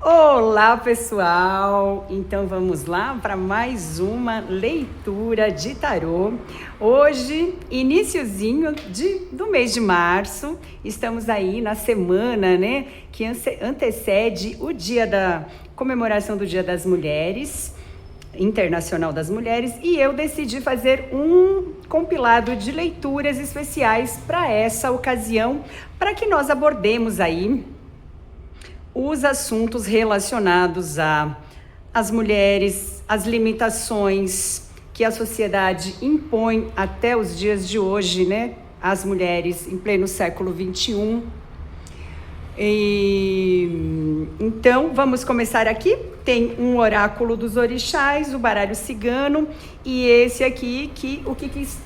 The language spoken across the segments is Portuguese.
Olá, pessoal! Então vamos lá para mais uma leitura de tarô. Hoje, iniciozinho do mês de março, estamos aí na semana, né, que antecede o dia da comemoração do Dia das Mulheres, Internacional das Mulheres, e eu decidi fazer um compilado de leituras especiais para essa ocasião, para que nós abordemos aí os assuntos relacionados às mulheres, as limitações que a sociedade impõe até os dias de hoje, né? Às mulheres em pleno século XXI. Então, vamos começar aqui. Tem um oráculo dos orixás, o baralho cigano, e esse aqui,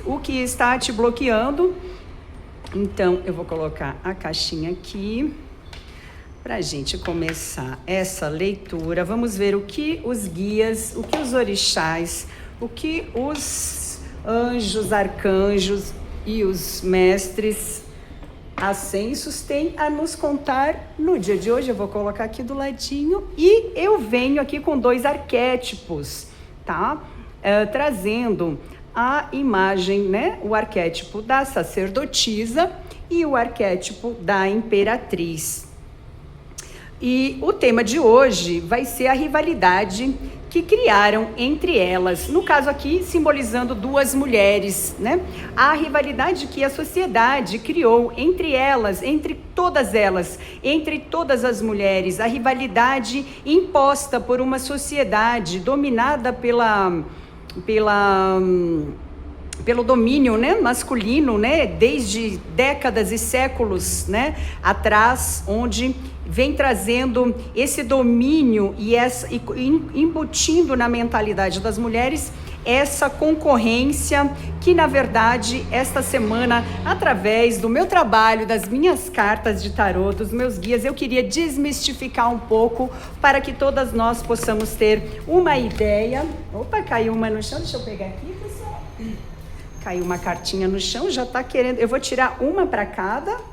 o que está te bloqueando. Então, eu vou colocar a caixinha aqui. Para a gente começar essa leitura, vamos ver o que os guias, o que os orixás, o que os anjos, arcanjos e os mestres ascensos têm a nos contar no dia de hoje. Eu vou colocar aqui do ladinho e eu venho aqui com dois arquétipos, tá? Trazendo a imagem, né? O arquétipo da sacerdotisa e o arquétipo da imperatriz. E o tema de hoje vai ser a rivalidade que criaram entre elas. No caso aqui, simbolizando duas mulheres, né? A rivalidade que a sociedade criou entre elas, entre todas as mulheres. A rivalidade imposta por uma sociedade dominada pelo domínio, né, masculino, né, desde décadas e séculos, né, atrás, onde vem trazendo esse domínio e embutindo na mentalidade das mulheres essa concorrência que, na verdade, esta semana, através do meu trabalho, das minhas cartas de tarô, dos meus guias, eu queria desmistificar um pouco para que todas nós possamos ter uma ideia. Opa, caiu uma no chão, deixa eu pegar aqui, pessoal. Caiu uma cartinha no chão, já tá querendo... Eu vou tirar uma para cada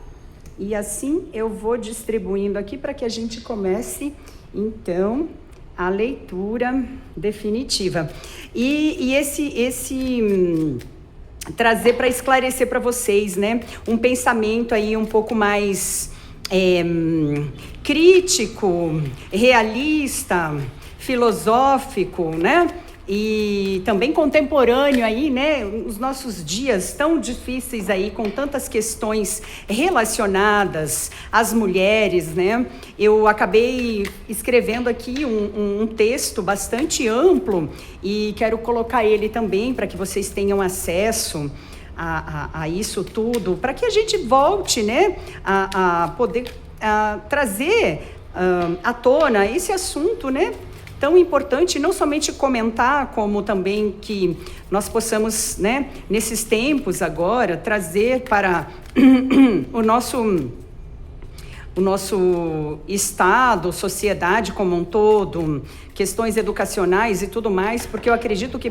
e assim eu vou distribuindo aqui para que a gente comece, então, a leitura definitiva. E esse trazer para esclarecer para vocês, né, um pensamento aí um pouco mais crítico, realista, filosófico, né? E também contemporâneo aí, né, os nossos dias tão difíceis aí, com tantas questões relacionadas às mulheres, né, eu acabei escrevendo aqui um texto bastante amplo e quero colocar ele também para que vocês tenham acesso a isso tudo, para que a gente volte, né, a poder trazer à tona esse assunto, né, tão importante, não somente comentar, como também que nós possamos, né, nesses tempos agora, trazer para o nosso estado, sociedade como um todo, questões educacionais e tudo mais, porque eu acredito que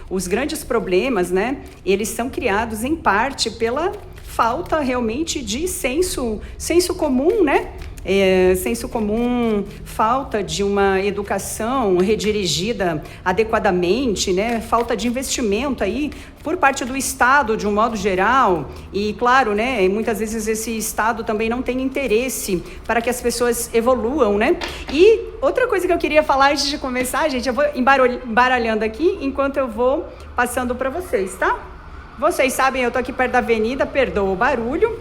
os grandes problemas, né, eles são criados em parte pela falta realmente de senso comum, né? Senso comum, falta de uma educação redirigida adequadamente, né? Falta de investimento aí por parte do Estado de um modo geral e, claro, né, muitas vezes esse Estado também não tem interesse para que as pessoas evoluam, né? E outra coisa que eu queria falar antes de começar, gente, eu vou embaralhando aqui enquanto eu vou passando para vocês, tá? Vocês sabem, eu tô aqui perto da avenida, perdoa o barulho.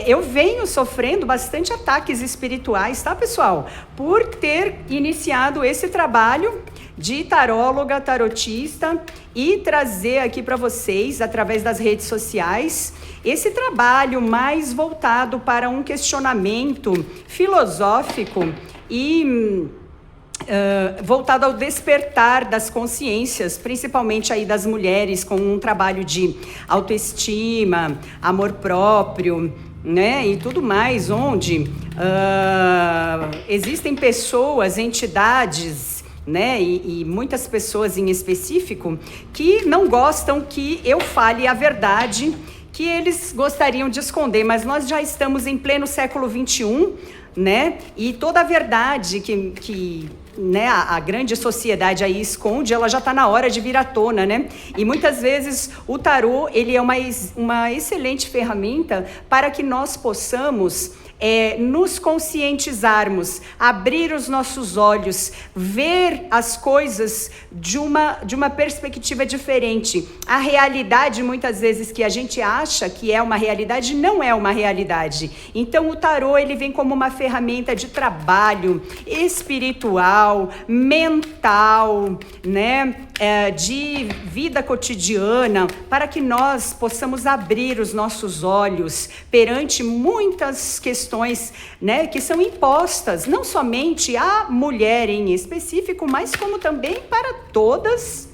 Eu venho sofrendo bastante ataques espirituais, tá, pessoal? Por ter iniciado esse trabalho de taróloga, tarotista e trazer aqui para vocês, através das redes sociais, esse trabalho mais voltado para um questionamento filosófico e voltado ao despertar das consciências, principalmente aí das mulheres, com um trabalho de autoestima, amor próprio, né, e tudo mais, onde existem pessoas, entidades, né, e muitas pessoas em específico que não gostam que eu fale a verdade, que eles gostariam de esconder, mas nós já estamos em pleno século XXI, né? E toda a verdade que né, a grande sociedade aí esconde, ela já está na hora de vir à tona, né? E muitas vezes o tarô, ele é uma excelente ferramenta para que nós possamos nos conscientizarmos, abrir os nossos olhos, ver as coisas de uma perspectiva diferente. A realidade, muitas vezes, que a gente acha que é uma realidade, não é uma realidade. Então, o tarô, ele vem como uma ferramenta de trabalho espiritual, mental, né? De vida cotidiana, para que nós possamos abrir os nossos olhos perante muitas questões, né, que são impostas, não somente à mulher em específico, mas como também para todas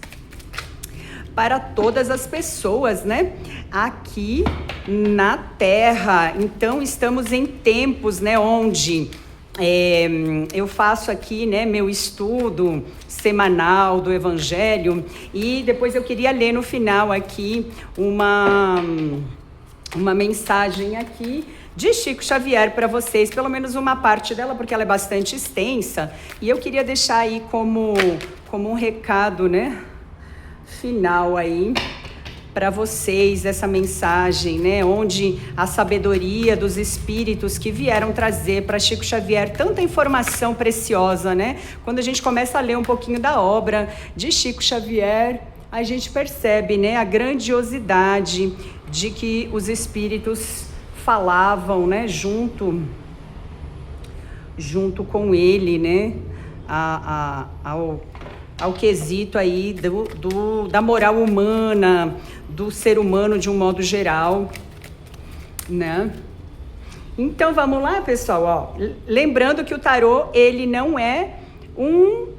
as pessoas, né, aqui na Terra. Então, estamos em tempos, né, onde eu faço aqui, né, meu estudo semanal do Evangelho, e depois eu queria ler no final aqui uma mensagem aqui de Chico Xavier para vocês, pelo menos uma parte dela, porque ela é bastante extensa, e eu queria deixar aí como um recado, né, final aí para vocês, essa mensagem, né, onde a sabedoria dos espíritos que vieram trazer para Chico Xavier tanta informação preciosa, né? Quando a gente começa a ler um pouquinho da obra de Chico Xavier, a gente percebe, né, a grandiosidade de que os espíritos falavam, né, junto com ele, né, ao quesito aí da moral humana, do ser humano de um modo geral, né? Então vamos lá, pessoal, ó. Lembrando que o tarô, ele não é um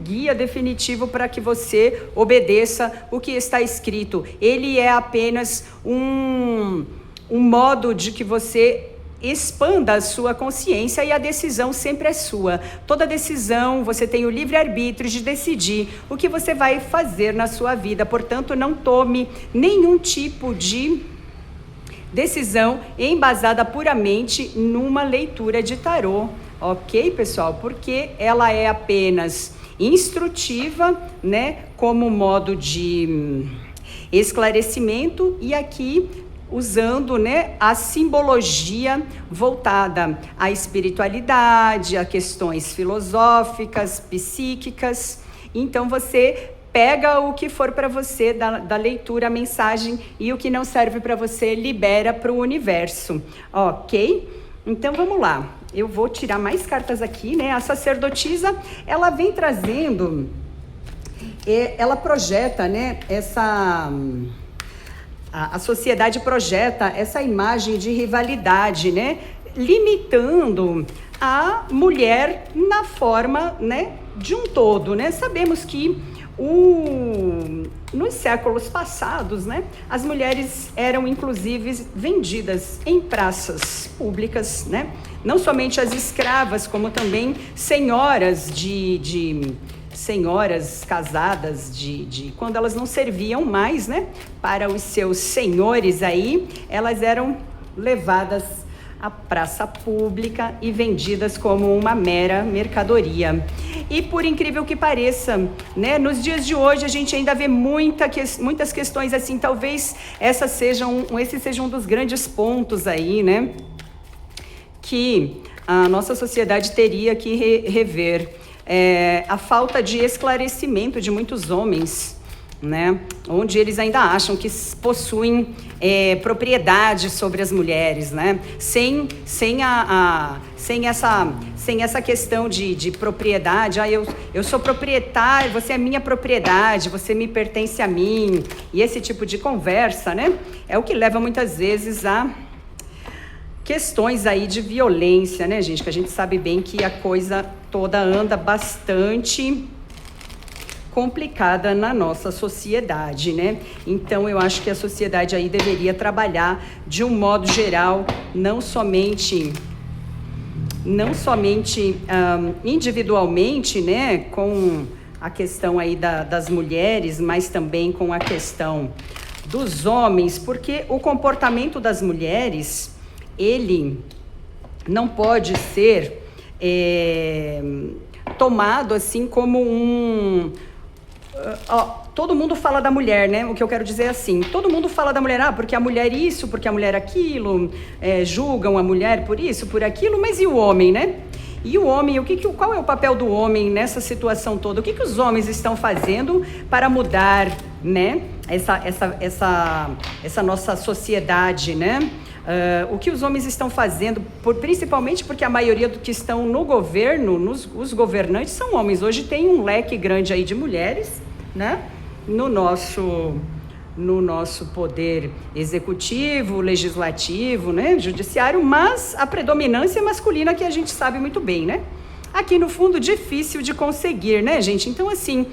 guia definitivo para que você obedeça o que está escrito. Ele é apenas um modo de que você expanda a sua consciência, e a decisão sempre é sua. Toda decisão, você tem o livre-arbítrio de decidir o que você vai fazer na sua vida. Portanto, não tome nenhum tipo de decisão embasada puramente numa leitura de tarô, ok, pessoal? Porque ela é apenas instrutiva, né, como modo de esclarecimento, e aqui usando, né, a simbologia voltada à espiritualidade, a questões filosóficas, psíquicas. Então você pega o que for para você da leitura, a mensagem, e o que não serve para você, libera para o universo, ok? Então vamos lá, eu vou tirar mais cartas aqui, né? A sacerdotisa, ela vem trazendo, ela projeta, né, a sociedade projeta essa imagem de rivalidade, né, limitando a mulher na forma, né, de um todo, né? Sabemos que nos séculos passados, né, as mulheres eram inclusive vendidas em praças públicas, né? Não somente as escravas, como também senhoras senhoras casadas quando elas não serviam mais, né, para os seus senhores aí, elas eram levadas à praça pública e vendidas como uma mera mercadoria. E por incrível que pareça, né, nos dias de hoje a gente ainda vê muitas questões assim. Talvez esse seja um dos grandes pontos aí, né, que a nossa sociedade teria que rever. A falta de esclarecimento de muitos homens, né? Onde eles ainda acham que possuem propriedade sobre as mulheres, né? Sem essa questão de propriedade. Eu sou proprietário, você é minha propriedade, você me pertence a mim. E esse tipo de conversa, né, é o que leva muitas vezes a questões aí de violência, né, gente? Que a gente sabe bem que a coisa toda anda bastante complicada na nossa sociedade, né? Então, eu acho que a sociedade aí deveria trabalhar de um modo geral, não somente individualmente, né, com a questão aí das mulheres, mas também com a questão dos homens, porque o comportamento das mulheres, ele não pode ser tomado assim como todo mundo fala da mulher, né? O que eu quero dizer é assim, todo mundo fala da mulher, porque a mulher isso, porque a mulher aquilo, julgam a mulher por isso, por aquilo, mas e o homem, né? E o homem, qual é o papel do homem nessa situação toda? O que os homens estão fazendo para mudar, né? Essa nossa sociedade, né? O que os homens estão fazendo, principalmente porque a maioria do que estão no governo, os governantes são homens. Hoje tem um leque grande aí de mulheres, né? No nosso poder executivo, legislativo, né? Judiciário, mas a predominância é masculina, que a gente sabe muito bem, né? Aqui no fundo, difícil de conseguir, né, gente? Então, assim,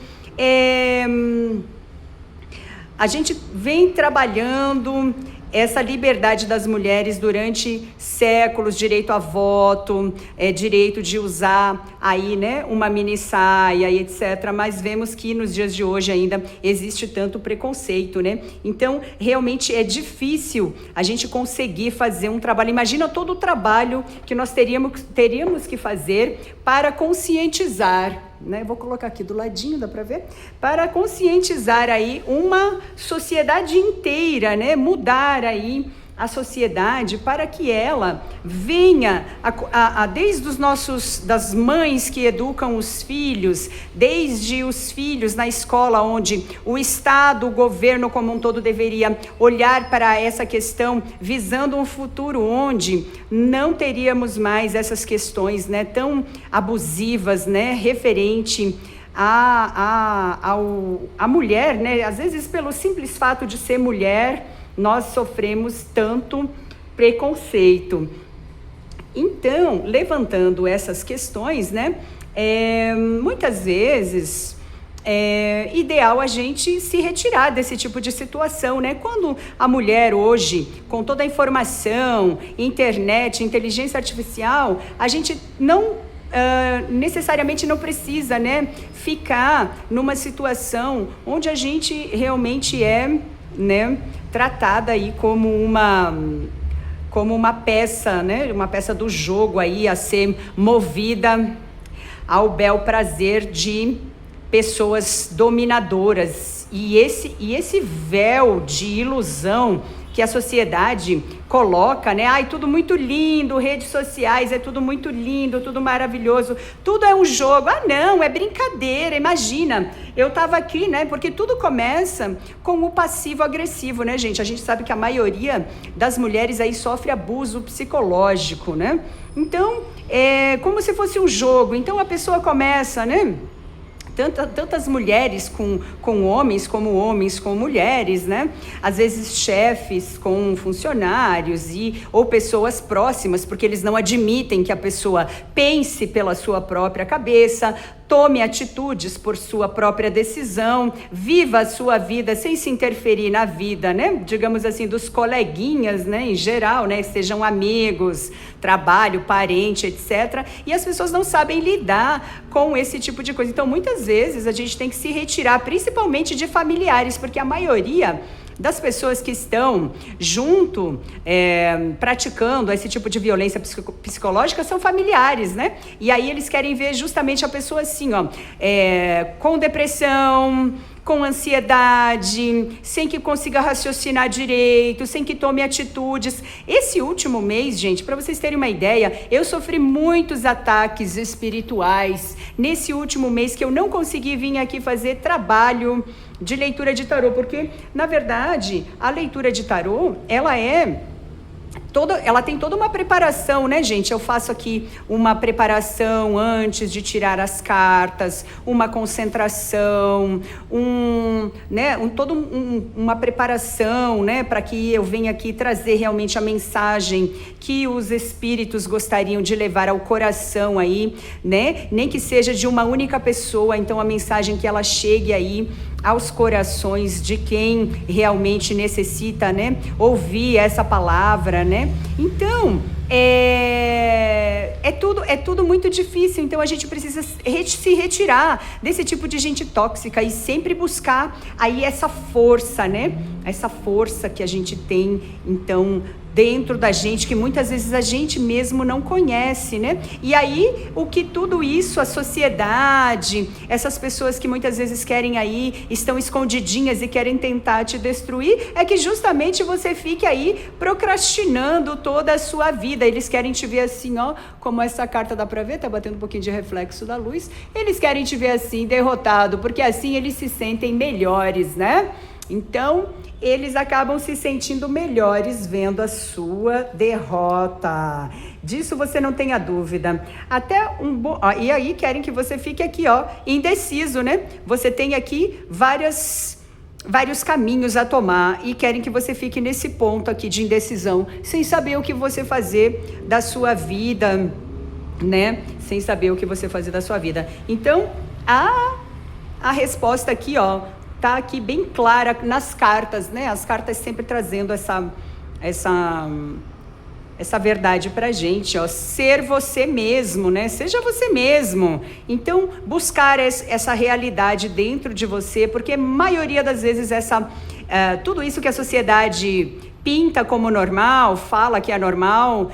a gente vem trabalhando essa liberdade das mulheres durante séculos, direito a voto, direito de usar aí, né, uma mini saia e etc. Mas vemos que nos dias de hoje ainda existe tanto preconceito, né? Então, realmente é difícil a gente conseguir fazer um trabalho. Imagina todo o trabalho que nós teríamos que fazer para conscientizar, né? Vou colocar aqui do ladinho, dá para ver? Para conscientizar aí uma sociedade inteira, né? Mudar aí a sociedade para que ela venha desde das mães que educam os filhos, desde os filhos na escola, onde o Estado, o governo como um todo deveria olhar para essa questão, visando um futuro onde não teríamos mais essas questões, né, tão abusivas, né, referente a mulher, né, às vezes pelo simples fato de ser mulher, nós sofremos tanto preconceito. Então, levantando essas questões, né, muitas vezes é ideal a gente se retirar desse tipo de situação, né? Quando a mulher hoje, com toda a informação, internet, inteligência artificial, a gente não necessariamente não precisa, né, ficar numa situação onde a gente realmente né, tratada aí como uma peça, né, uma peça do jogo aí a ser movida ao bel prazer de pessoas dominadoras. E esse véu de ilusão que a sociedade coloca, né? Ai, tudo muito lindo, redes sociais, é tudo muito lindo, tudo maravilhoso, tudo é um jogo. Ah, não, é brincadeira, imagina. Eu tava aqui, né? Porque tudo começa com o passivo-agressivo, né, gente? A gente sabe que a maioria das mulheres aí sofre abuso psicológico, né? Então, é como se fosse um jogo. Então, a pessoa começa, né? Tantas mulheres com homens, como homens com mulheres, né? Às vezes chefes com funcionários ou pessoas próximas, porque eles não admitem que a pessoa pense pela sua própria cabeça, tome atitudes por sua própria decisão, viva a sua vida sem se interferir na vida, né? Digamos assim, dos coleguinhas, né? Em geral, né? Sejam amigos, trabalho, parente, etc. E as pessoas não sabem lidar com esse tipo de coisa. Então, muitas vezes a gente tem que se retirar, principalmente de familiares, porque a maioria das pessoas que estão junto, praticando esse tipo de violência psicológica são familiares, né? E aí eles querem ver justamente a pessoa assim, ó, com depressão, com ansiedade, sem que consiga raciocinar direito, sem que tome atitudes. Esse último mês, gente, para vocês terem uma ideia, eu sofri muitos ataques espirituais nesse último mês, que eu não consegui vir aqui fazer trabalho de leitura de tarô, porque, na verdade, a leitura de tarô, ela tem toda uma preparação, né, gente? Eu faço aqui uma preparação antes de tirar as cartas, uma concentração, uma preparação, né, para que eu venha aqui trazer realmente a mensagem que os espíritos gostariam de levar ao coração aí, né? Nem que seja de uma única pessoa, então a mensagem que ela chegue aí aos corações de quem realmente necessita, né, ouvir essa palavra, né? Então, é tudo muito difícil. Então a gente precisa se retirar desse tipo de gente tóxica e sempre buscar aí essa força, né, essa força que a gente tem, então, dentro da gente, que muitas vezes a gente mesmo não conhece, né? E aí, o que tudo isso, a sociedade, essas pessoas que muitas vezes querem aí, estão escondidinhas e querem tentar te destruir, é que justamente você fique aí procrastinando toda a sua vida. Eles querem te ver assim, ó, como essa carta dá pra ver, tá batendo um pouquinho de reflexo da luz. Eles querem te ver assim, derrotado, porque assim eles se sentem melhores, né? Então, eles acabam se sentindo melhores vendo a sua derrota. Disso você não tenha dúvida. E aí querem que você fique aqui, ó, indeciso, né? Você tem aqui vários caminhos a tomar e querem que você fique nesse ponto aqui de indecisão, sem saber o que você fazer da sua vida, né? Sem saber o que você fazer da sua vida. Então, a resposta aqui, ó, tá aqui bem clara nas cartas, né? As cartas sempre trazendo essa verdade pra gente, ó. Ser você mesmo, né? Seja você mesmo. Então, buscar essa realidade dentro de você, porque a maioria das vezes tudo isso que a sociedade pinta como normal, fala que é normal,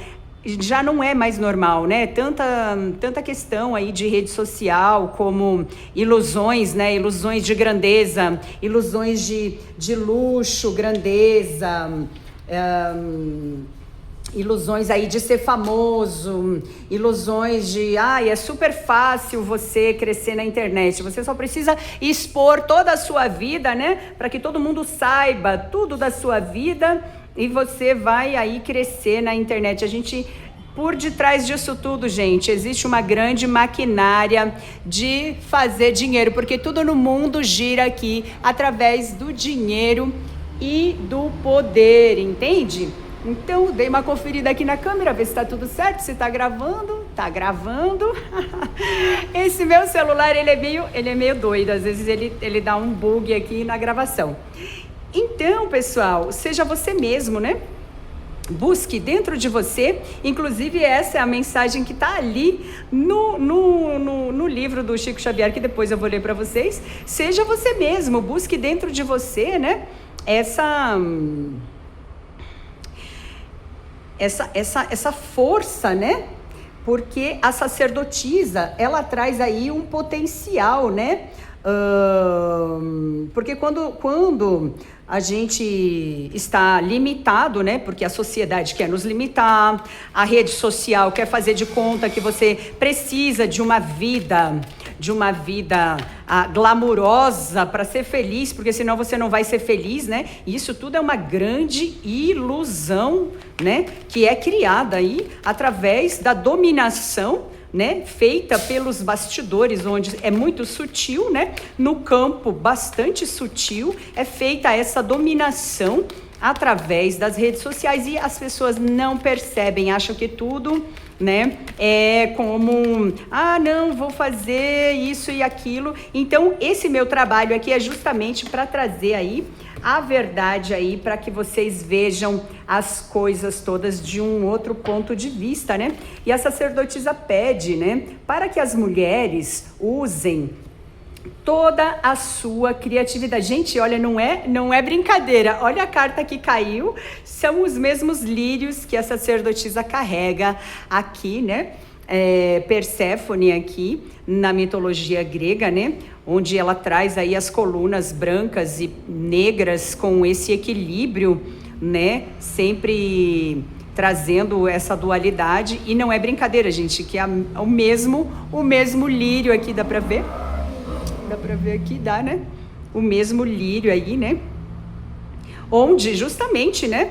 já não é mais normal, né? Tanta questão aí de rede social, como ilusões, né? Ilusões de grandeza, ilusões de luxo, grandeza, ilusões aí de ser famoso, ilusões de, é super fácil você crescer na internet, você só precisa expor toda a sua vida, né? Para que todo mundo saiba tudo da sua vida, e você vai aí crescer na internet. Por detrás disso tudo, gente, existe uma grande maquinária de fazer dinheiro, porque tudo no mundo gira aqui através do dinheiro e do poder, entende? Então, dei uma conferida aqui na câmera, ver se tá tudo certo, se tá gravando. Tá gravando. Esse meu celular, ele é meio doido, às vezes ele dá um bug aqui na gravação. Então, pessoal, seja você mesmo, né? Busque dentro de você, inclusive essa é a mensagem que está ali no livro do Chico Xavier, que depois eu vou ler para vocês. Seja você mesmo, busque dentro de você, né? Essa força, né? Porque a sacerdotisa, ela traz aí um potencial, né? Porque quando a gente está limitado, né? Porque a sociedade quer nos limitar, a rede social quer fazer de conta que você precisa de uma vida glamurosa para ser feliz, porque senão você não vai ser feliz, né? E isso tudo é uma grande ilusão, né? Que é criada aí através da dominação, né, feita pelos bastidores, onde é muito sutil, né, no campo bastante sutil, é feita essa dominação através das redes sociais, e as pessoas não percebem, acham que tudo, né, é como, não, vou fazer isso e aquilo. Então, esse meu trabalho aqui é justamente para trazer aí a verdade aí, para que vocês vejam as coisas todas de um outro ponto de vista, né? E a sacerdotisa pede, né, para que as mulheres usem toda a sua criatividade. Gente, olha, não é brincadeira. Olha a carta que caiu, são os mesmos lírios que a sacerdotisa carrega aqui, né? Perséfone aqui na mitologia grega, né? Onde ela traz aí as colunas brancas e negras com esse equilíbrio, né? Sempre trazendo essa dualidade, e não é brincadeira, gente, que é o mesmo lírio aqui, dá pra ver? Dá pra ver aqui, dá, né? O mesmo lírio aí, né? Onde justamente, né?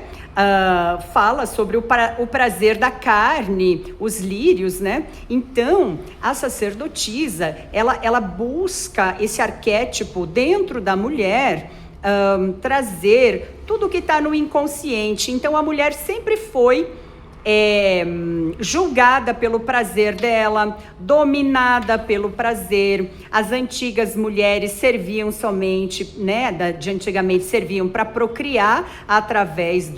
Fala sobre o prazer da carne, os lírios, né? Então, a sacerdotisa, ela busca esse arquétipo dentro da mulher, trazer tudo que está no inconsciente. Então, a mulher sempre foi julgada pelo prazer dela, dominada pelo prazer. As antigas mulheres serviam somente, né, de antigamente serviam para procriar através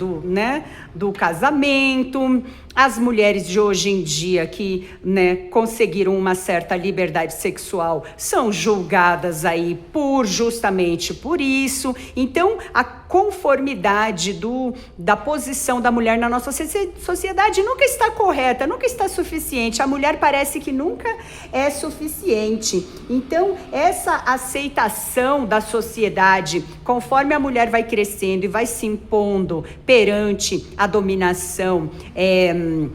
do casamento. As mulheres de hoje em dia que, né, conseguiram uma certa liberdade sexual são julgadas aí justamente por isso. Então, a conformidade da posição da mulher na nossa sociedade nunca está correta, nunca está suficiente. A mulher parece que nunca é suficiente. Então, essa aceitação da sociedade, conforme a mulher vai crescendo e vai se impondo perante a dominação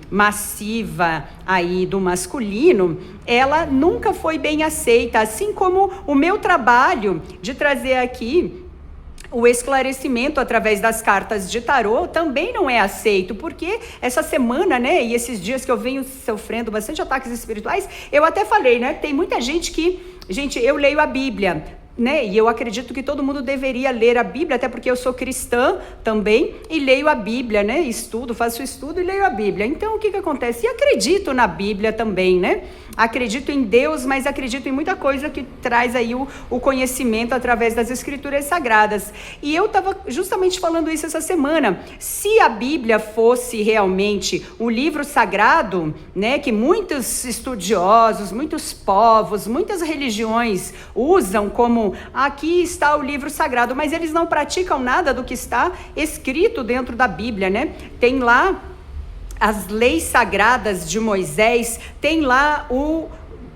massiva aí do masculino, ela nunca foi bem aceita, assim como o meu trabalho de trazer aqui o esclarecimento através das cartas de tarô também não é aceito, porque essa semana, né, e esses dias que eu venho sofrendo bastante ataques espirituais, eu até falei, né, tem muita gente eu leio a Bíblia, né? E eu acredito que todo mundo deveria ler a Bíblia, até porque eu sou cristã também e leio a Bíblia, né? Faço estudo e leio a Bíblia. Então, o que acontece? E acredito na Bíblia também, né? Acredito em Deus, mas acredito em muita coisa que traz aí o conhecimento através das Escrituras Sagradas. E eu estava justamente falando isso essa semana. Se a Bíblia fosse realmente o livro sagrado, né? Que muitos estudiosos, muitos povos, muitas religiões usam como aqui está o livro sagrado, mas eles não praticam nada do que está escrito dentro da Bíblia, né? Tem lá as leis sagradas de Moisés, tem lá o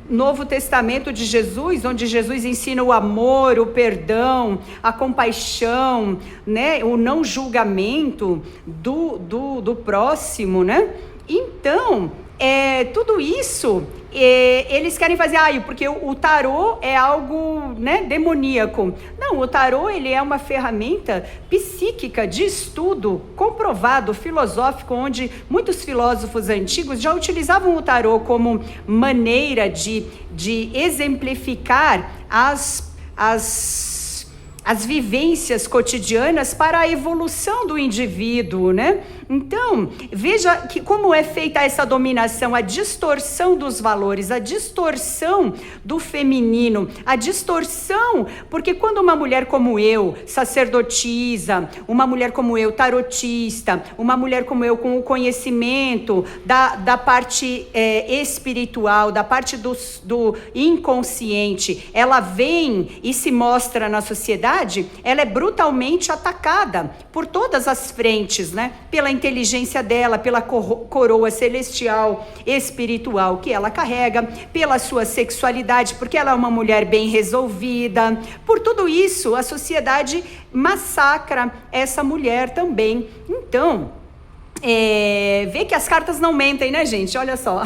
Novo Testamento de Jesus, onde Jesus ensina o amor, o perdão, a compaixão, né? O não julgamento do próximo, né? Então, tudo isso, eles querem fazer, porque o tarô é algo, né, demoníaco. Não, o tarô, ele é uma ferramenta psíquica de estudo comprovado, filosófico, onde muitos filósofos antigos já utilizavam o tarô como maneira de exemplificar as vivências cotidianas para a evolução do indivíduo, né? Então, veja que como é feita essa dominação, a distorção dos valores, a distorção do feminino, a distorção, porque quando uma mulher como eu, sacerdotisa, uma mulher como eu, tarotista, uma mulher como eu com o conhecimento da parte espiritual, da parte do inconsciente, ela vem e se mostra na sociedade, ela é brutalmente atacada por todas as frentes, né? Pela inteligência dela, pela coroa celestial, espiritual que ela carrega, pela sua sexualidade, porque ela é uma mulher bem resolvida. Por tudo isso, a sociedade massacra essa mulher também. Então, vê que as cartas não mentem, né, gente? Olha só.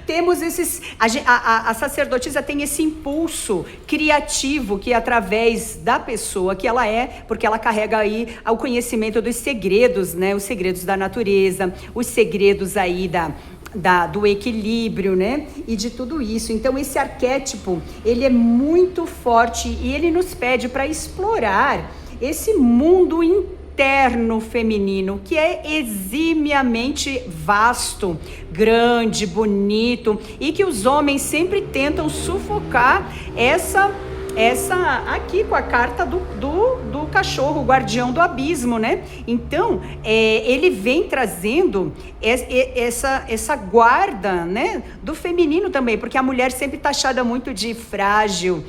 Temos a sacerdotisa tem esse impulso criativo que através da pessoa que ela é, porque ela carrega aí o conhecimento dos segredos, né? Os segredos da natureza, os segredos aí do equilíbrio, né? E de tudo isso. Então, esse arquétipo, ele é muito forte e ele nos pede para explorar esse mundo interno feminino, que é eximiamente vasto, grande, bonito, e que os homens sempre tentam sufocar essa aqui com a carta do cachorro, o guardião do abismo, né? Então, ele vem trazendo essa guarda, né, do feminino também, porque a mulher sempre taxada muito de frágil,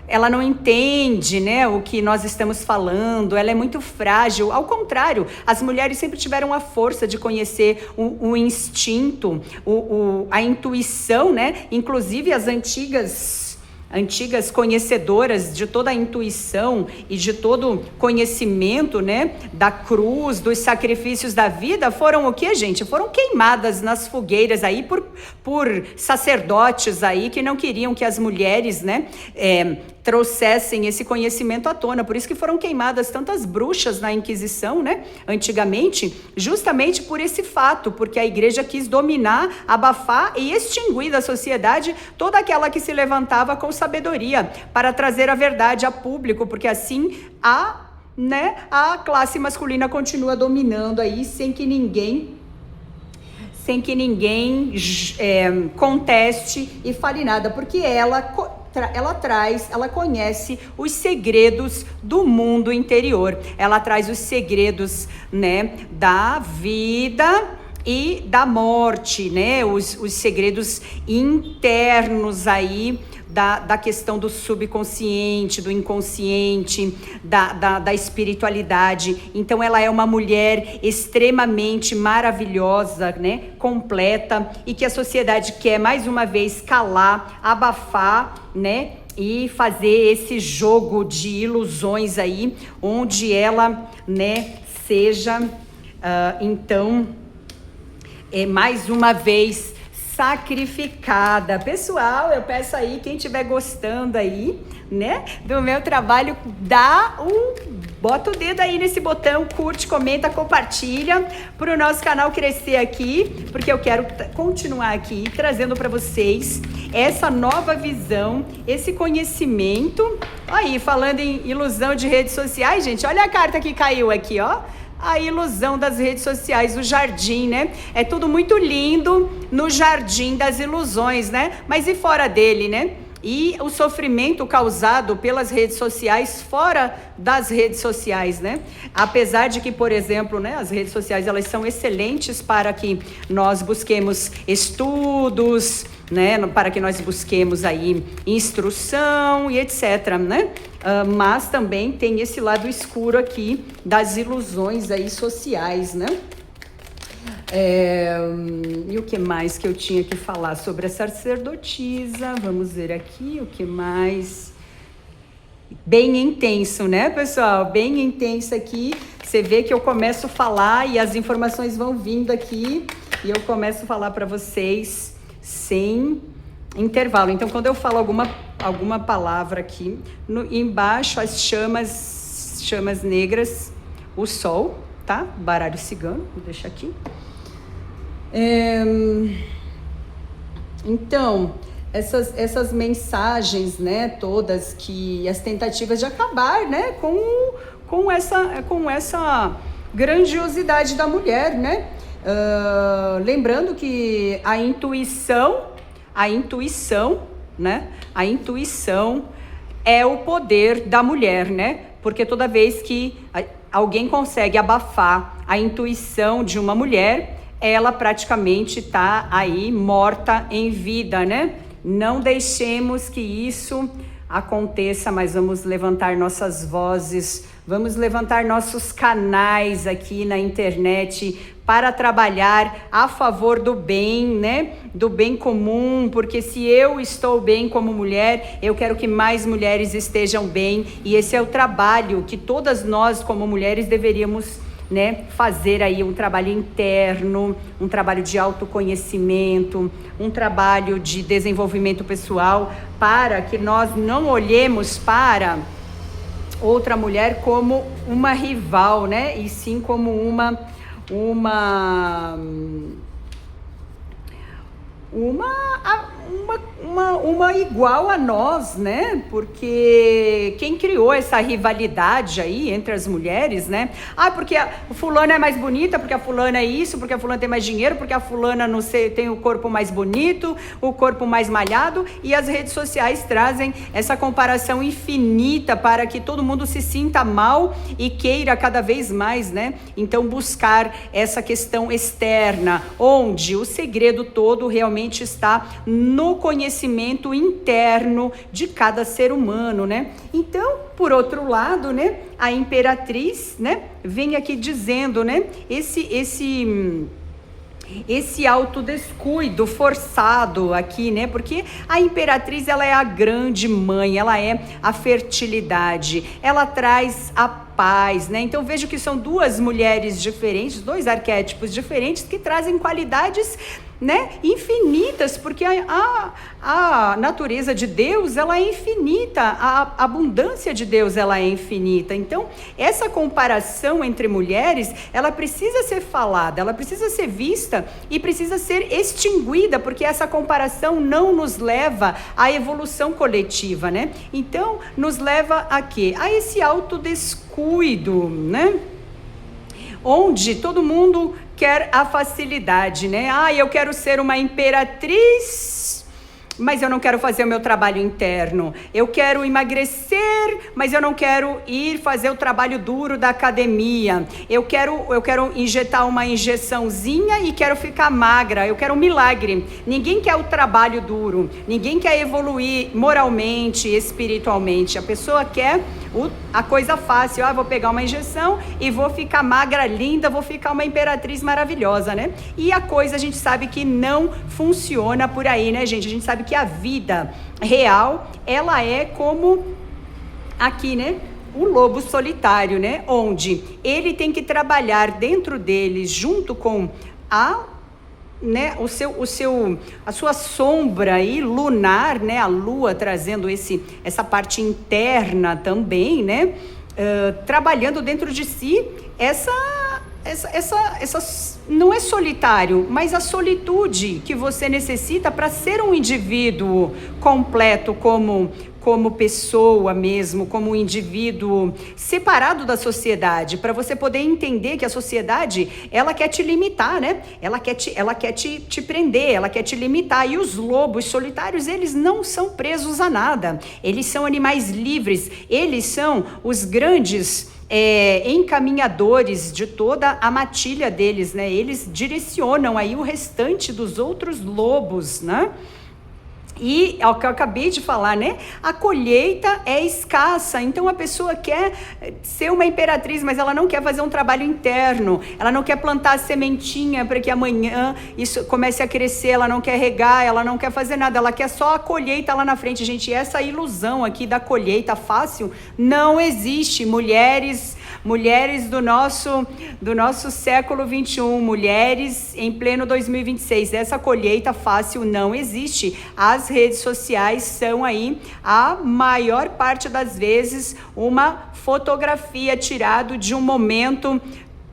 ela não entende, né, o que nós estamos falando, ela é muito frágil. Ao contrário, as mulheres sempre tiveram a força de conhecer o instinto, a intuição, né? Inclusive as antigas conhecedoras de toda a intuição e de todo conhecimento, né, da cruz, dos sacrifícios da vida, foram o que, gente? Foram queimadas nas fogueiras aí por sacerdotes aí que não queriam que as mulheres, né, trouxessem esse conhecimento à tona. Por isso que foram queimadas tantas bruxas na Inquisição, né, antigamente, justamente por esse fato, porque a igreja quis dominar, abafar e extinguir da sociedade toda aquela que se levantava com sabedoria para trazer a verdade a público, porque assim a classe masculina continua dominando aí sem que ninguém conteste e fale nada, porque ela ela conhece os segredos do mundo interior. Ela traz os segredos, né, da vida e da morte, né? Os segredos internos aí da questão do subconsciente, do inconsciente, da espiritualidade. Então ela é uma mulher extremamente maravilhosa, né? Completa, e que a sociedade quer mais uma vez calar, abafar, né? E fazer esse jogo de ilusões aí, onde ela, né, seja, então, mais uma vez sacrificada. Pessoal, eu peço aí, quem estiver gostando aí, né, do meu trabalho, bota o dedo aí nesse botão, curte, comenta, compartilha, para o nosso canal crescer aqui, porque eu quero continuar aqui trazendo para vocês essa nova visão, esse conhecimento. Aí, falando em ilusão de redes sociais, gente, olha a carta que caiu aqui, ó. A ilusão das redes sociais, o jardim, né? É tudo muito lindo no jardim das ilusões, né? Mas e fora dele, né? E o sofrimento causado pelas redes sociais fora das redes sociais, né? Apesar de que, por exemplo, né, as redes sociais, elas são excelentes para que nós busquemos estudos, né, para que nós busquemos aí instrução e etc, né? Mas também tem esse lado escuro aqui das ilusões aí sociais, né? E o que mais que eu tinha que falar sobre a sacerdotisa? Vamos ver aqui o que mais. Bem intenso, né, pessoal? Bem intenso aqui. Você vê que eu começo a falar e as informações vão vindo aqui e eu começo a falar para vocês sem intervalo. Então, quando eu falo alguma palavra aqui, embaixo as chamas negras, o sol, tá? Baralho cigano, vou deixar aqui. Então, essas mensagens, né, todas, que as tentativas de acabar, né, com essa grandiosidade da mulher, né? Lembrando que a intuição, né? A intuição é o poder da mulher, né? Porque toda vez que alguém consegue abafar a intuição de uma mulher, ela praticamente está aí morta em vida, né? Não deixemos que isso aconteça, mas vamos levantar nossas vozes, vamos levantar nossos canais aqui na internet para trabalhar a favor do bem, né? Do bem comum, porque se eu estou bem como mulher, eu quero que mais mulheres estejam bem, e esse é o trabalho que todas nós como mulheres deveríamos, né, fazer aí, um trabalho interno, um trabalho de autoconhecimento, um trabalho de desenvolvimento pessoal, para que nós não olhemos para outra mulher como uma rival, né, e sim como uma igual a nós, né? Porque quem criou essa rivalidade aí entre as mulheres, né? Porque a fulana é mais bonita, porque a fulana é isso, porque a fulana tem mais dinheiro, porque a fulana, não sei, tem o corpo mais bonito, o corpo mais malhado, e as redes sociais trazem essa comparação infinita para que todo mundo se sinta mal e queira cada vez mais, né? Então buscar essa questão externa, onde o segredo todo realmente está no conhecimento interno de cada ser humano, né? Então, por outro lado, né, a imperatriz, né, vem aqui dizendo, né, esse autodescuido forçado aqui, né? Porque a imperatriz, ela é a grande mãe, ela é a fertilidade, ela traz a paz, né? Então vejo que são duas mulheres diferentes, dois arquétipos diferentes que trazem qualidades, né, infinitas, porque a natureza de Deus, ela é infinita, a abundância de Deus, ela é infinita. Então essa comparação entre mulheres, ela precisa ser falada, ela precisa ser vista e precisa ser extinguida, porque essa comparação não nos leva à evolução coletiva, né? Então nos leva a quê? A esse autodescuido, né? Onde todo mundo quer a facilidade, né? Eu quero ser uma imperatriz mas eu não quero fazer o meu trabalho interno. Eu quero emagrecer, mas eu não quero ir fazer o trabalho duro da academia. Eu quero injetar uma injeçãozinha e quero ficar magra. Eu quero um milagre. Ninguém quer o trabalho duro. Ninguém quer evoluir moralmente, espiritualmente. A pessoa quer a coisa fácil. Vou pegar uma injeção e vou ficar magra, linda, vou ficar uma imperatriz maravilhosa, né? E a coisa a gente sabe que não funciona por aí, né, gente? A gente sabe que a vida real, ela é como aqui, né? O lobo solitário, né? Onde ele tem que trabalhar dentro dele, junto com né, a sua sombra aí, lunar, né, a lua trazendo essa parte interna também, né, trabalhando dentro de si essa não é solitário, mas a solitude que você necessita para ser um indivíduo completo como pessoa mesmo, como um indivíduo separado da sociedade, para você poder entender que a sociedade, ela quer te limitar, né? Ela quer te prender, ela quer te limitar. E os lobos solitários, eles não são presos a nada. Eles são animais livres, eles são os grandes encaminhadores de toda a matilha deles, né? Eles direcionam aí o restante dos outros lobos, né? E é o que eu acabei de falar, né? A colheita é escassa, então a pessoa quer ser uma imperatriz, mas ela não quer fazer um trabalho interno, ela não quer plantar a sementinha para que amanhã isso comece a crescer, ela não quer regar, ela não quer fazer nada, ela quer só a colheita lá na frente. Gente, essa ilusão aqui da colheita fácil não existe. Mulheres do nosso século 21, mulheres em pleno 2026, essa colheita fácil não existe. As redes sociais são aí, a maior parte das vezes, uma fotografia tirada de um momento,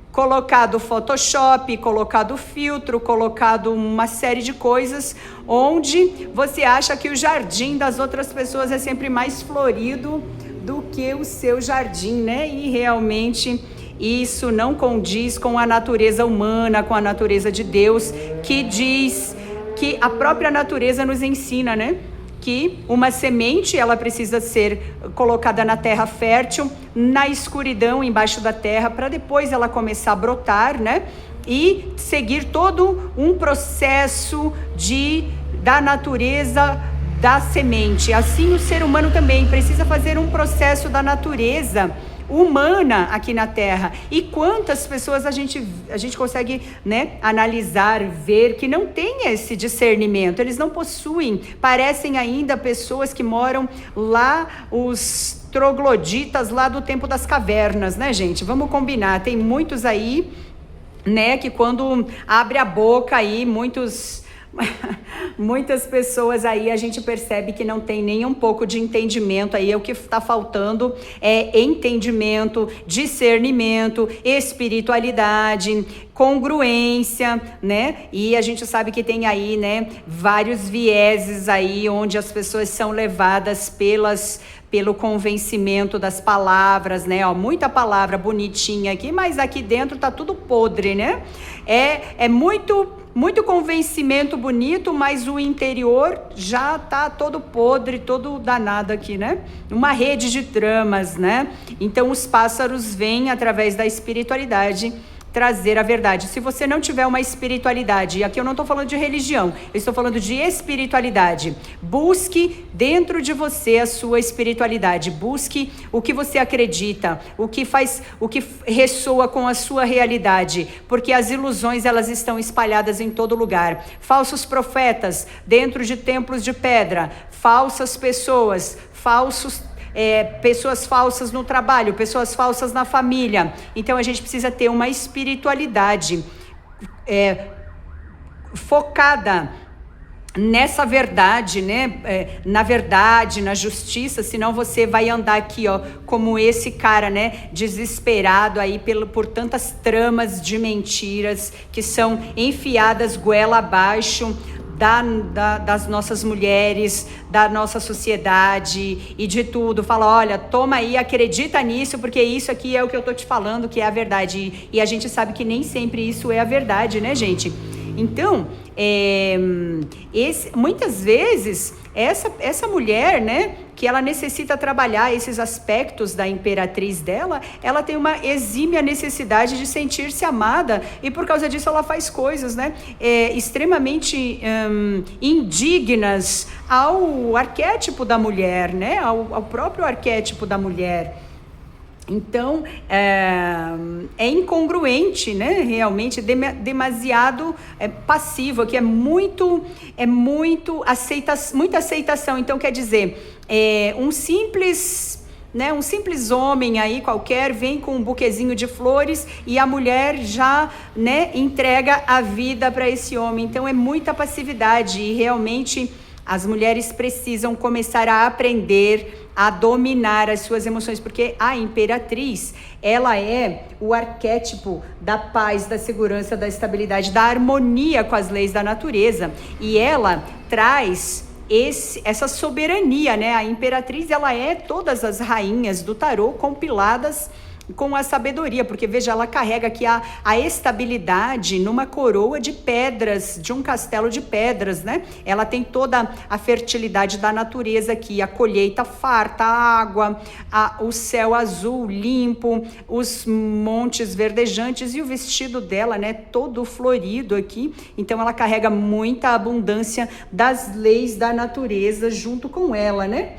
colocado Photoshop, colocado filtro, colocado uma série de coisas, onde você acha que o jardim das outras pessoas é sempre mais florido do que o seu jardim, né? E realmente isso não condiz com a natureza humana, com a natureza de Deus, que diz que a própria natureza nos ensina, né? Que uma semente, ela precisa ser colocada na terra fértil, na escuridão, embaixo da terra, para depois ela começar a brotar, né? E seguir todo um processo da natureza da semente. Assim o ser humano também precisa fazer um processo da natureza humana aqui na Terra. E quantas pessoas a gente consegue, né, analisar, ver que não tem esse discernimento, eles não possuem, parecem ainda pessoas que moram lá, os trogloditas lá do tempo das cavernas, né, gente? Vamos combinar, tem muitos aí, né, que quando abre a boca aí, muitas pessoas aí a gente percebe que não tem nem um pouco de entendimento. Aí o que está faltando é entendimento, discernimento, espiritualidade, congruência, né? E a gente sabe que tem aí, né, vários vieses aí onde as pessoas são levadas pelo convencimento das palavras, né? Muita palavra bonitinha aqui, mas aqui dentro tá tudo podre, né? É muito convencimento bonito, mas o interior já tá todo podre, todo danado aqui, né? Uma rede de tramas, né? Então os pássaros vêm através da espiritualidade trazer a verdade. Se você não tiver uma espiritualidade, e aqui eu não estou falando de religião, eu estou falando de espiritualidade, busque dentro de você a sua espiritualidade, busque o que você acredita, o que ressoa com a sua realidade, porque as ilusões, elas estão espalhadas em todo lugar. Falsos profetas dentro de templos de pedra, falsas pessoas, pessoas falsas no trabalho, pessoas falsas na família. Então a gente precisa ter uma espiritualidade focada nessa verdade, né? Na verdade, na justiça, senão você vai andar aqui, como esse cara, né? Desesperado aí por tantas tramas de mentiras que são enfiadas goela abaixo das nossas mulheres, da nossa sociedade e de tudo. Fala, olha, toma aí, acredita nisso, porque isso aqui é o que eu tô te falando que é a verdade. E a gente sabe que nem sempre isso é a verdade, né, gente? Então, muitas vezes, essa mulher, né, que ela necessita trabalhar esses aspectos da imperatriz dela, ela tem uma exímia necessidade de sentir-se amada, e por causa disso ela faz coisas, né, extremamente indignas ao arquétipo da mulher, né, ao próprio arquétipo da mulher. Então, é incongruente, né? Realmente, demasiado passivo, que muita aceitação. Então, quer dizer, um simples homem aí qualquer vem com um buquezinho de flores e a mulher já, né, entrega a vida para esse homem. Então, é muita passividade e realmente as mulheres precisam começar a aprender a dominar as suas emoções, porque a imperatriz, ela é o arquétipo da paz, da segurança, da estabilidade, da harmonia com as leis da natureza, e ela traz essa soberania, né? A imperatriz, ela é todas as rainhas do tarô compiladas com a sabedoria, porque veja, ela carrega aqui a estabilidade numa coroa de pedras, de um castelo de pedras, né? Ela tem toda a fertilidade da natureza aqui, a colheita farta, a água, o céu azul limpo, os montes verdejantes e o vestido dela, né, todo florido aqui. Então ela carrega muita abundância das leis da natureza junto com ela, né?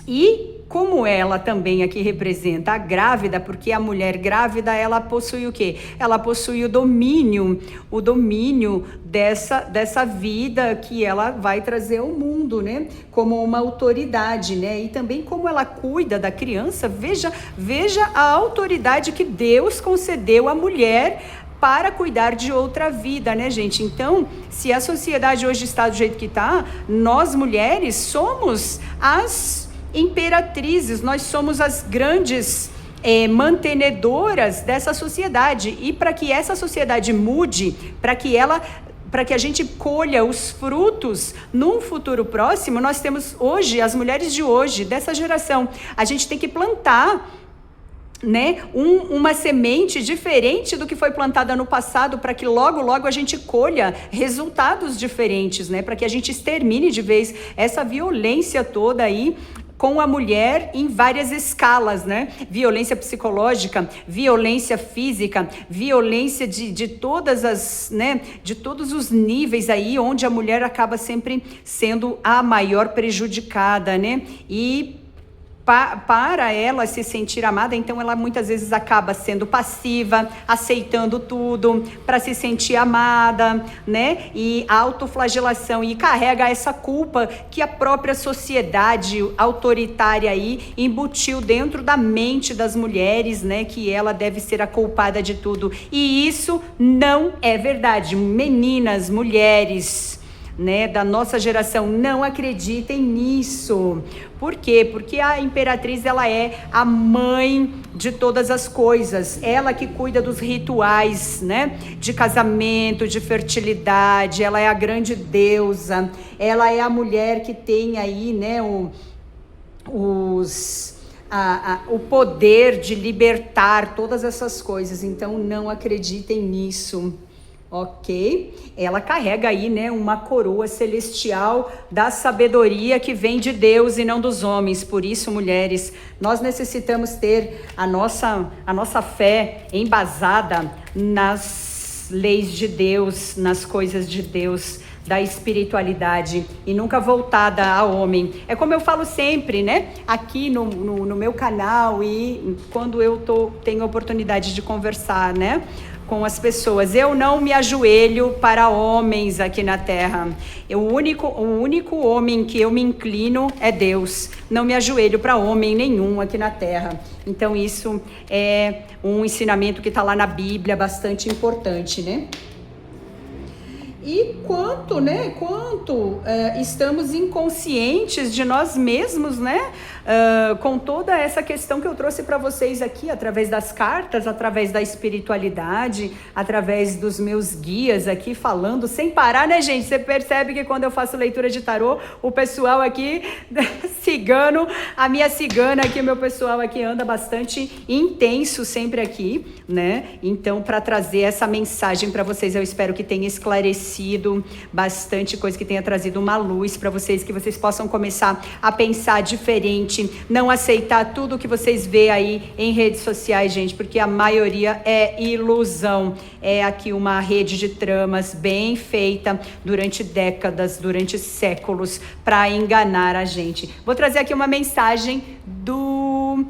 E como ela também aqui representa a grávida, porque a mulher grávida, ela possui o quê? Ela possui o domínio dessa vida que ela vai trazer ao mundo, né? Como uma autoridade, né? E também como ela cuida da criança, veja a autoridade que Deus concedeu à mulher para cuidar de outra vida, né, gente? Então, se a sociedade hoje está do jeito que está, nós mulheres somos as imperatrizes, nós somos as grandes mantenedoras dessa sociedade, e para que essa sociedade mude, para que a gente colha os frutos num futuro próximo, nós temos hoje, as mulheres de hoje, dessa geração, a gente tem que plantar, né, uma semente diferente do que foi plantada no passado, para que logo a gente colha resultados diferentes, né, para que a gente extermine de vez essa violência toda aí com a mulher em várias escalas, né? Violência psicológica, violência física, violência de todas as, né? De todos os níveis aí, onde a mulher acaba sempre sendo a maior prejudicada, né? E para ela se sentir amada, então ela muitas vezes acaba sendo passiva, aceitando tudo para se sentir amada, né? E autoflagelação, e carrega essa culpa que a própria sociedade autoritária aí embutiu dentro da mente das mulheres, né? Que ela deve ser a culpada de tudo. E isso não é verdade. Meninas, mulheres, né, da nossa geração, não acreditem nisso. Por quê? Porque a imperatriz, ela é a mãe de todas as coisas, ela que cuida dos rituais, né, de casamento, de fertilidade, ela é a grande deusa, ela é a mulher que tem aí, né, o poder de libertar todas essas coisas. Então não acreditem nisso. Ok? Ela carrega aí, né, uma coroa celestial da sabedoria que vem de Deus e não dos homens. Por isso, mulheres, nós necessitamos ter a nossa fé embasada nas leis de Deus, nas coisas de Deus, da espiritualidade, e nunca voltada ao homem. É como eu falo sempre, né, aqui no meu canal, e quando eu tenho a oportunidade de conversar, né, com as pessoas: eu não me ajoelho para homens aqui na terra. O único homem que eu me inclino é Deus. Não me ajoelho para homem nenhum aqui na terra. Então isso é um ensinamento que está lá na Bíblia, bastante importante, né? E quanto estamos inconscientes de nós mesmos, né? Com toda essa questão que eu trouxe para vocês aqui, através das cartas, através da espiritualidade, através dos meus guias aqui falando sem parar, né, gente? Você percebe que quando eu faço leitura de tarô, o pessoal aqui cigano, a minha cigana aqui, o meu pessoal aqui anda bastante intenso sempre aqui, né? Então, para trazer essa mensagem para vocês, eu espero que tenha esclarecido bastante coisa, que tenha trazido uma luz para vocês, que vocês possam começar a pensar diferente, não aceitar tudo que vocês vê aí em redes sociais, gente, porque a maioria é ilusão. É aqui uma rede de tramas bem feita durante décadas, durante séculos, para enganar a gente. Vou trazer aqui uma mensagem do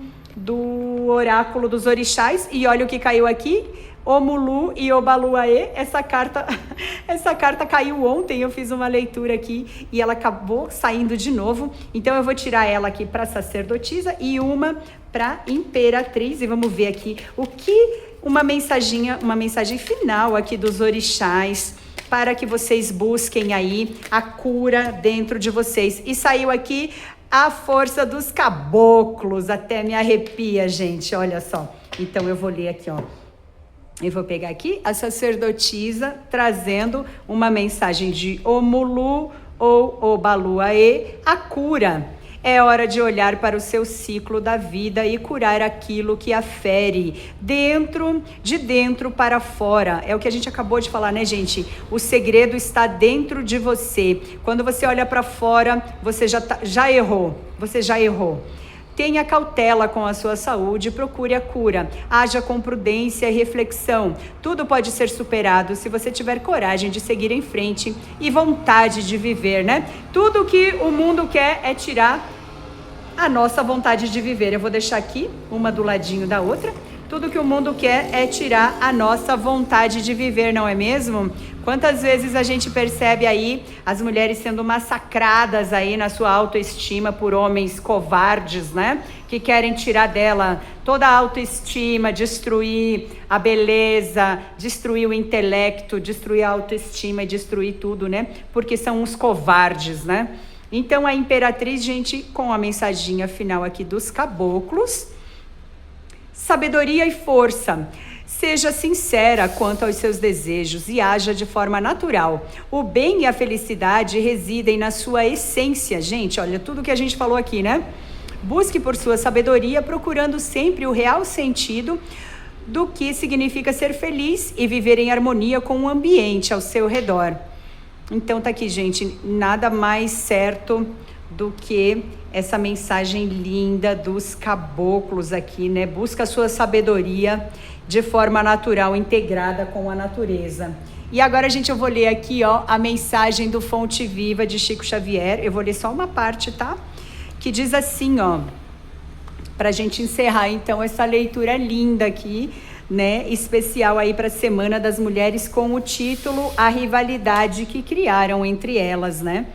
oráculo dos orixás, e olha o que caiu aqui: Omulu e Obaluaê. Essa carta caiu ontem, eu fiz uma leitura aqui e ela acabou saindo de novo, então eu vou tirar ela aqui para sacerdotisa e uma para imperatriz, e vamos ver aqui o que uma mensagem final aqui dos orixás, para que vocês busquem aí a cura dentro de vocês. E saiu aqui a força dos caboclos, até me arrepia, gente, olha só. Então eu vou ler aqui, ó. Eu vou pegar aqui a sacerdotisa trazendo uma mensagem de Omulu ou Obaluaê, a cura. É hora de olhar para o seu ciclo da vida e curar aquilo que a fere, de dentro para fora. É o que a gente acabou de falar, né, gente? O segredo está dentro de você. Quando você olha para fora, você já errou. Você já errou. Tenha cautela com a sua saúde, procure a cura. Haja com prudência e reflexão. Tudo pode ser superado se você tiver coragem de seguir em frente e vontade de viver, né? Tudo que o mundo quer é tirar a nossa vontade de viver. Eu vou deixar aqui, uma do ladinho da outra. Tudo que o mundo quer é tirar a nossa vontade de viver, não é mesmo? Quantas vezes a gente percebe aí as mulheres sendo massacradas aí na sua autoestima por homens covardes, né? Que querem tirar dela toda a autoestima, destruir a beleza, destruir o intelecto, destruir a autoestima e destruir tudo, né? Porque são uns covardes, né? Então a imperatriz, gente, com a mensaginha final aqui dos caboclos: sabedoria e força. Seja sincera quanto aos seus desejos e haja de forma natural. O bem e a felicidade residem na sua essência. Gente, olha tudo que a gente falou aqui, né? Busque por sua sabedoria, procurando sempre o real sentido do que significa ser feliz e viver em harmonia com o ambiente ao seu redor. Então tá aqui, gente, nada mais certo do que essa mensagem linda dos caboclos aqui, né? Busca a sua sabedoria de forma natural, integrada com a natureza. E agora, gente, eu vou ler aqui, ó, a mensagem do Fonte Viva de Chico Xavier. Eu vou ler só uma parte, tá? Que diz assim, ó, pra gente encerrar, então, essa leitura linda aqui, né? Especial aí para a Semana das Mulheres, com o título A Rivalidade que Criaram Entre Elas, né?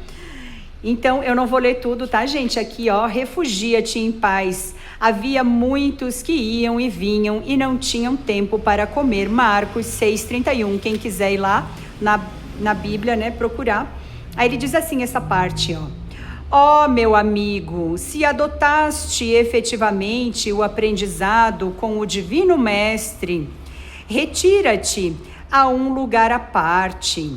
Então, eu não vou ler tudo, tá, gente? Aqui, ó, refugia-te em paz. Havia muitos que iam e vinham e não tinham tempo para comer. Marcos 6:31. Quem quiser ir lá na Bíblia, né, procurar. Aí ele diz assim, essa parte, ó. Ó, meu amigo, se adotaste efetivamente o aprendizado com o Divino Mestre, retira-te a um lugar à parte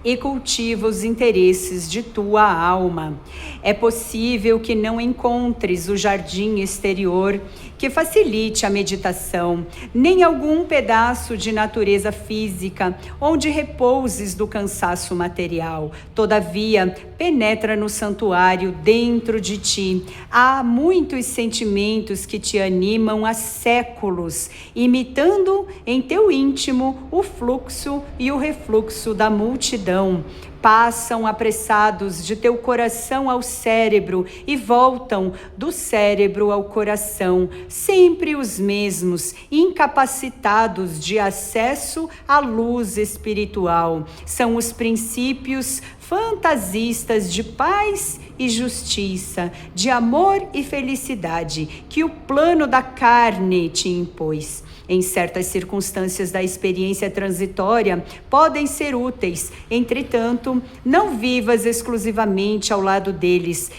e cultiva os interesses de tua alma. É possível que não encontres o jardim exterior que facilite a meditação, nem algum pedaço de natureza física onde repouses do cansaço material. Todavia, penetra no santuário dentro de ti. Há muitos sentimentos que te animam há séculos, imitando em teu íntimo o fluxo e o refluxo da multidão. Passam apressados de teu coração ao cérebro e voltam do cérebro ao coração, sempre os mesmos, incapacitados de acesso à luz espiritual. São os princípios fantasistas de paz e justiça, de amor e felicidade, que o plano da carne te impôs. Em certas circunstâncias da experiência transitória, podem ser úteis. Entretanto, não vivas exclusivamente ao lado deles.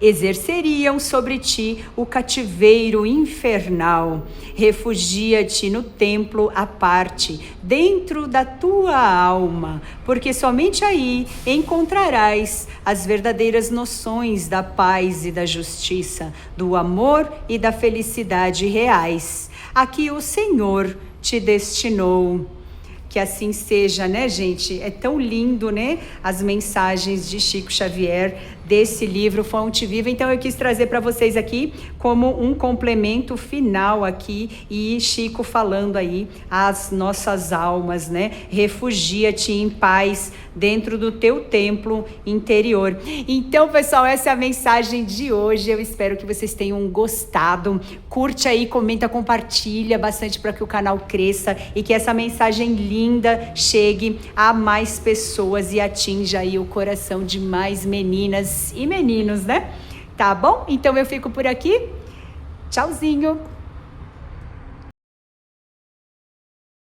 exerceriam sobre ti o cativeiro infernal. Refugia-te no templo à parte, dentro da tua alma, porque somente aí encontrarás as verdadeiras noções da paz e da justiça, do amor e da felicidade reais. Aqui o Senhor te destinou. Que assim seja, né, gente? É tão lindo, né? As mensagens de Chico Xavier desse livro Fonte Viva. Então eu quis trazer para vocês aqui como um complemento final aqui, e Chico falando aí as nossas almas, né? Refugia-te em paz dentro do teu templo interior. Então, pessoal, essa é a mensagem de hoje. Eu espero que vocês tenham gostado. Curte aí, comenta, compartilha bastante para que o canal cresça e que essa mensagem linda chegue a mais pessoas e atinja aí o coração de mais meninas e meninos, né? Tá bom? Então eu fico por aqui. Tchauzinho!